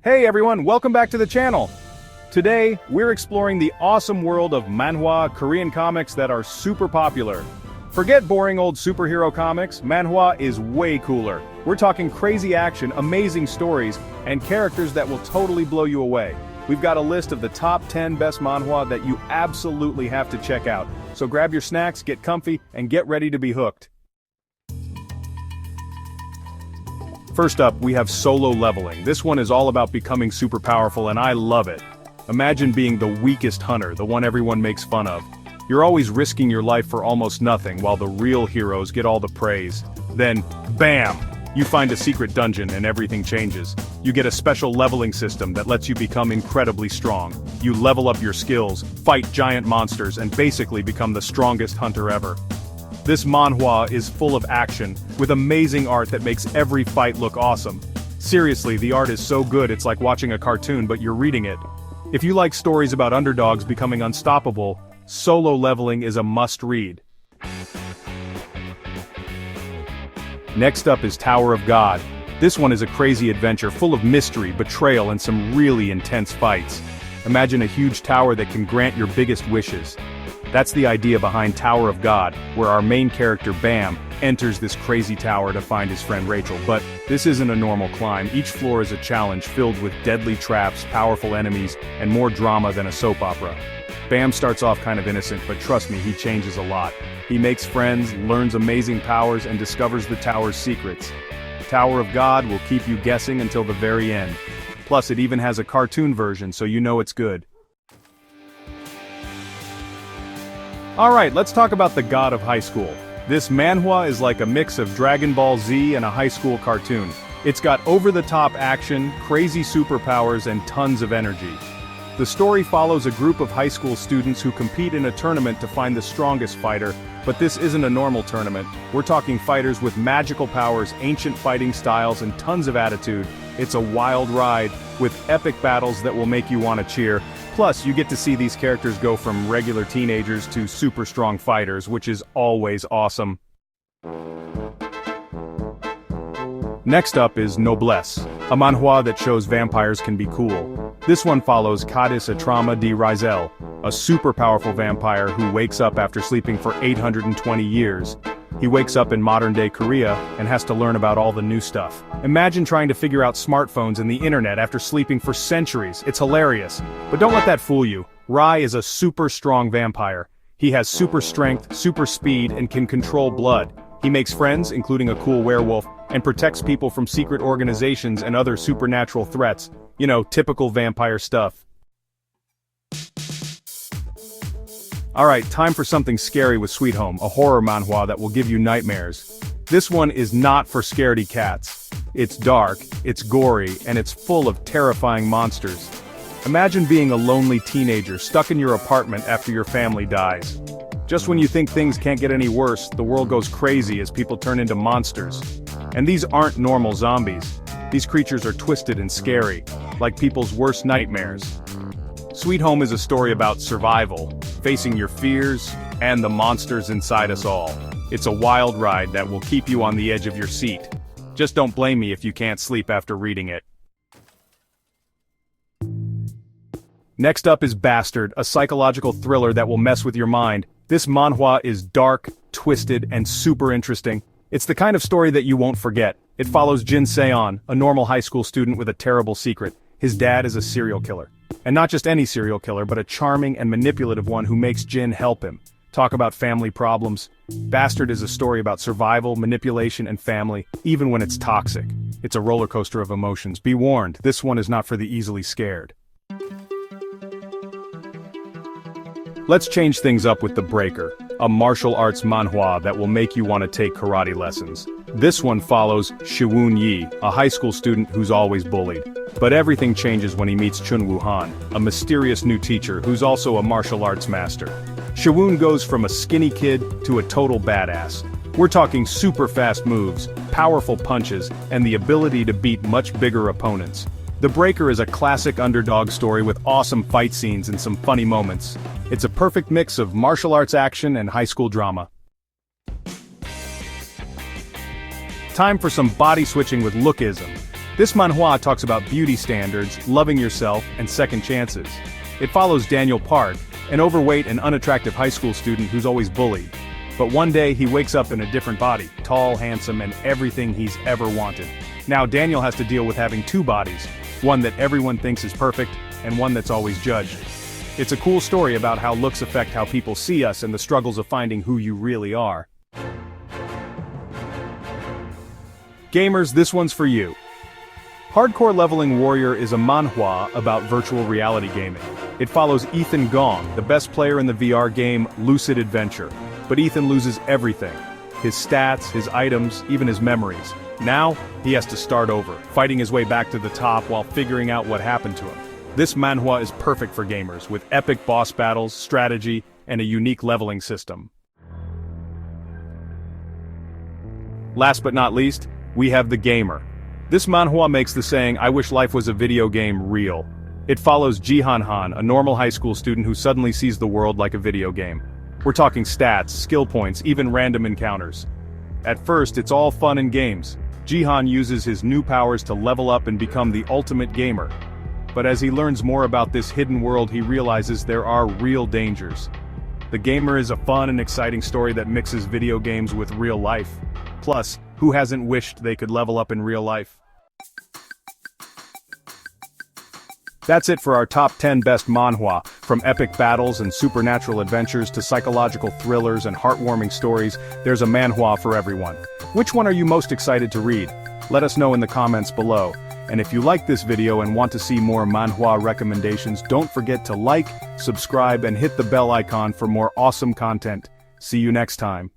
Hey everyone, welcome back to the channel. Today, we're exploring the awesome world of manhwa, Korean comics that are super popular. Forget boring old superhero comics, manhwa is way cooler. We're talking crazy action, amazing stories, and characters that will totally blow you away. We've got a list of the top 10 best manhwa that you absolutely have to check out. So grab your snacks, get comfy, and get ready to be hooked. First up, we have Solo Leveling. This one is all about becoming super powerful, and I love it. Imagine being the weakest hunter, the one everyone makes fun of. You're always risking your life for almost nothing, while the real heroes get all the praise. Then, bam! You find a secret dungeon and everything changes. You get a special leveling system that lets you become incredibly strong. You level up your skills, fight giant monsters, and basically become the strongest hunter ever. This manhwa is full of action, with amazing art that makes every fight look awesome. Seriously, the art is so good it's like watching a cartoon but you're reading it. If you like stories about underdogs becoming unstoppable, Solo Leveling is a must-read. Next up is Tower of God. This one is a crazy adventure full of mystery, betrayal, and some really intense fights. Imagine a huge tower that can grant your biggest wishes. That's the idea behind Tower of God, where our main character Bam enters this crazy tower to find his friend Rachel. But this isn't a normal climb. Each floor is a challenge filled with deadly traps, powerful enemies, and more drama than a soap opera. Bam starts off kind of innocent, but trust me, he changes a lot. He makes friends, learns amazing powers, and discovers the tower's secrets. Tower of God will keep you guessing until the very end. Plus, it even has a cartoon version, so you know it's good. Alright, let's talk about the God of High School. This manhwa is like a mix of Dragon Ball Z and a high school cartoon. It's got over-the-top action, crazy superpowers, and tons of energy. The story follows a group of high school students who compete in a tournament to find the strongest fighter, but this isn't a normal tournament. We're talking fighters with magical powers, ancient fighting styles, and tons of attitude. It's a wild ride, with epic battles that will make you want to cheer. Plus, you get to see these characters go from regular teenagers to super strong fighters, which is always awesome. Next up is Noblesse, a manhwa that shows vampires can be cool. This one follows Cadiz Atrama de Rizel, a super powerful vampire who wakes up after sleeping for 820 years. He wakes up in modern-day Korea and has to learn about all the new stuff. Imagine trying to figure out smartphones and the internet after sleeping for centuries. It's hilarious. But don't let that fool you. Rai is a super strong vampire. He has super strength, super speed, and can control blood. He makes friends, including a cool werewolf, and protects people from secret organizations and other supernatural threats. You know, typical vampire stuff. Alright, time for something scary with Sweet Home, a horror manhwa that will give you nightmares. This one is not for scaredy cats. It's dark, it's gory, and it's full of terrifying monsters. Imagine being a lonely teenager stuck in your apartment after your family dies. Just when you think things can't get any worse, the world goes crazy as people turn into monsters. And these aren't normal zombies. These creatures are twisted and scary, like people's worst nightmares. Sweet Home is a story about survival, facing your fears, and the monsters inside us all. It's a wild ride that will keep you on the edge of your seat. Just don't blame me if you can't sleep after reading it. Next up is Bastard, a psychological thriller that will mess with your mind. This manhwa is dark, twisted, and super interesting. It's the kind of story that you won't forget. It follows Jin Seon, a normal high school student with a terrible secret. His dad is a serial killer. And not just any serial killer, but a charming and manipulative one who makes Jin help him. Talk about family problems. Bastard is a story about survival, manipulation, and family, even when it's toxic. It's a roller coaster of emotions. Be warned, this one is not for the easily scared. Let's change things up with The Breaker, a martial arts manhwa that will make you want to take karate lessons. This one follows Shiwoon Yi, a high school student who's always bullied. But everything changes when he meets Chun Woo Han, a mysterious new teacher who's also a martial arts master. Shiwoon goes from a skinny kid to a total badass. We're talking super fast moves, powerful punches, and the ability to beat much bigger opponents. The Breaker is a classic underdog story with awesome fight scenes and some funny moments. It's a perfect mix of martial arts action and high school drama. Time for some body switching with Lookism. This manhwa talks about beauty standards, loving yourself, and second chances. It follows Daniel Park, an overweight and unattractive high school student who's always bullied. But one day he wakes up in a different body, tall, handsome, and everything he's ever wanted. Now Daniel has to deal with having two bodies, one that everyone thinks is perfect, and one that's always judged. It's a cool story about how looks affect how people see us and the struggles of finding who you really are. Gamers, this one's for you. Hardcore Leveling Warrior is a manhwa about virtual reality gaming. It follows Ethan Gong, the best player in the VR game Lucid Adventure. But Ethan loses everything. His stats, his items, even his memories. Now, he has to start over, fighting his way back to the top while figuring out what happened to him. This manhwa is perfect for gamers, with epic boss battles, strategy, and a unique leveling system. Last but not least, we have The Gamer. This manhwa makes the saying, "I wish life was a video game," real. It follows Jihan Han, a normal high school student who suddenly sees the world like a video game. We're talking stats, skill points, even random encounters. At first, it's all fun and games. Jihan uses his new powers to level up and become the ultimate gamer. But as he learns more about this hidden world, he realizes there are real dangers. The Gamer is a fun and exciting story that mixes video games with real life. Plus, who hasn't wished they could level up in real life? That's it for our top 10 best manhwa. From epic battles and supernatural adventures to psychological thrillers and heartwarming stories, there's a manhwa for everyone. Which one are you most excited to read? Let us know in the comments below. And if you like this video and want to see more manhwa recommendations, don't forget to like, subscribe, and hit the bell icon for more awesome content. See you next time.